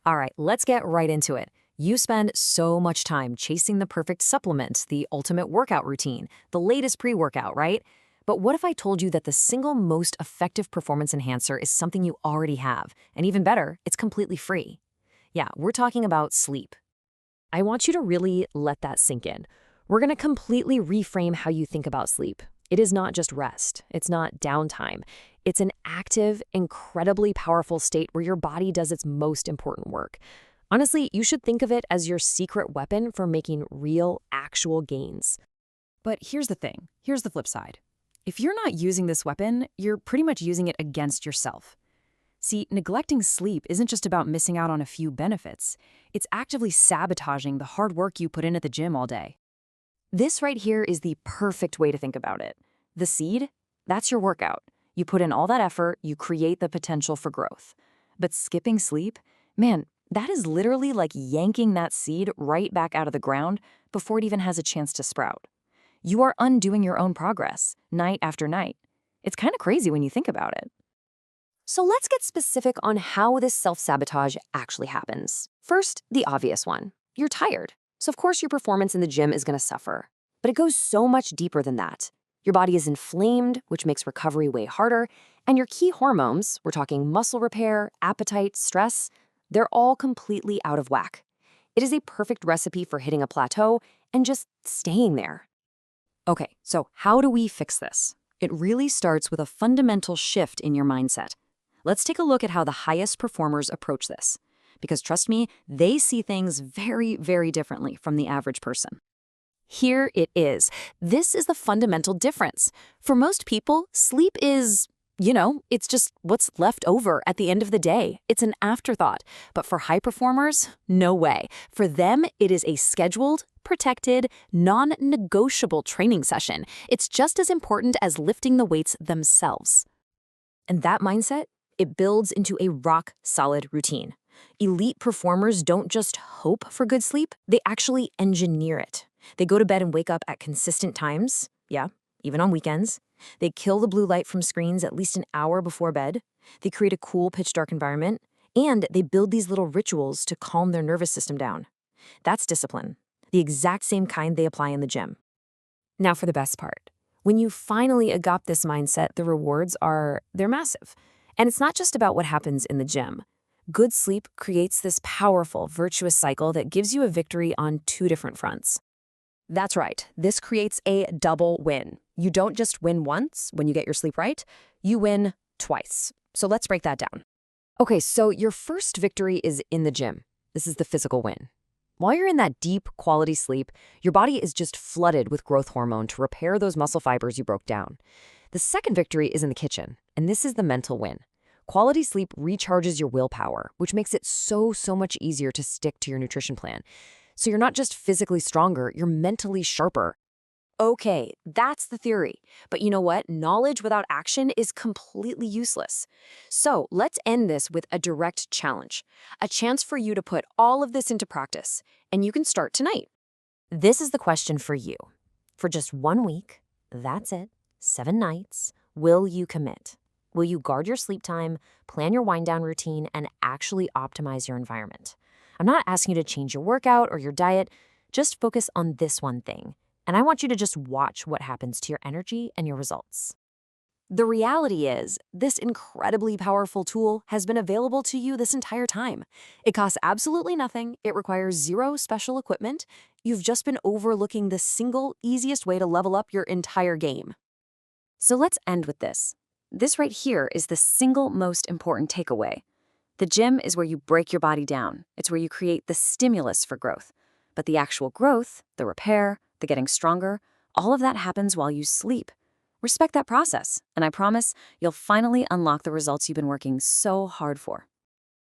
All right, let's get right into it. You spend so much time chasing the perfect supplement, the ultimate workout routine, the latest pre-workout, right? But what if I told you that the single most effective performance enhancer is something you already have? And even better, it's completely free. Yeah, we're talking about sleep. I want you to really let that sink in. We're going to completely reframe how you think about sleep. It is not just rest. It's not downtime. It's an active, incredibly powerful state where your body does its most important work. Honestly, you should think of it as your secret weapon for making real, actual gains. But here's the thing. Here's the flip side. If you're not using this weapon, you're pretty much using it against yourself. See, neglecting sleep isn't just about missing out on a few benefits. It's actively sabotaging the hard work you put in at the gym all day. This right here is the perfect way to think about it. The seed, that's your workout. You put in all that effort, you create the potential for growth. But skipping sleep, man, that is literally like yanking that seed right back out of the ground before it even has a chance to sprout. You are undoing your own progress, night after night. It's kind of crazy when you think about it. So let's get specific on how this self-sabotage actually happens. First, the obvious one. You're tired. So of course your performance in the gym is going to suffer. But it goes so much deeper than that. Your body is inflamed, which makes recovery way harder, and your key hormones, we're talking muscle repair, appetite, stress, they're all completely out of whack. It is a perfect recipe for hitting a plateau and just staying there. Okay, so how do we fix this? It really starts with a fundamental shift in your mindset. Let's take a look at how the highest performers approach this. Because trust me, they see things very, very differently from the average person. Here it is. This is the fundamental difference. For most people, sleep is, it's just what's left over at the end of the day. It's an afterthought. But for high performers, no way. For them, it is a scheduled, protected, non-negotiable training session. It's just as important as lifting the weights themselves. And that mindset, it builds into a rock-solid routine. Elite performers don't just hope for good sleep, they actually engineer it. They go to bed and wake up at consistent times, yeah, even on weekends. They kill the blue light from screens at least an hour before bed. They create a cool, pitch-dark environment. And they build these little rituals to calm their nervous system down. That's discipline, the exact same kind they apply in the gym. Now for the best part. When you finally adopt this mindset, the rewards they're massive. And it's not just about what happens in the gym. Good sleep creates this powerful, virtuous cycle that gives you a victory on two different fronts. That's right, this creates a double win. You don't just win once when you get your sleep right, you win twice. So let's break that down. Okay, so your first victory is in the gym. This is the physical win. While you're in that deep, quality sleep, your body is just flooded with growth hormone to repair those muscle fibers you broke down. The second victory is in the kitchen, and this is the mental win. Quality sleep recharges your willpower, which makes it so much easier to stick to your nutrition plan. So you're not just physically stronger, you're mentally sharper. Okay, that's the theory. But you know what? Knowledge without action is completely useless. So let's end this with a direct challenge, a chance for you to put all of this into practice, and you can start tonight. This is the question for you. For just 1 week, that's it, 7 nights, will you commit? Will you guard your sleep time, plan your wind-down routine, and actually optimize your environment? I'm not asking you to change your workout or your diet. Just focus on this one thing. And I want you to just watch what happens to your energy and your results. The reality is, this incredibly powerful tool has been available to you this entire time. It costs absolutely nothing. It requires zero special equipment. You've just been overlooking the single easiest way to level up your entire game. So let's end with this. This right here is the single most important takeaway. The gym is where you break your body down. It's where you create the stimulus for growth. But the actual growth, the repair, the getting stronger, all of that happens while you sleep. Respect that process, and I promise you'll finally unlock the results you've been working so hard for.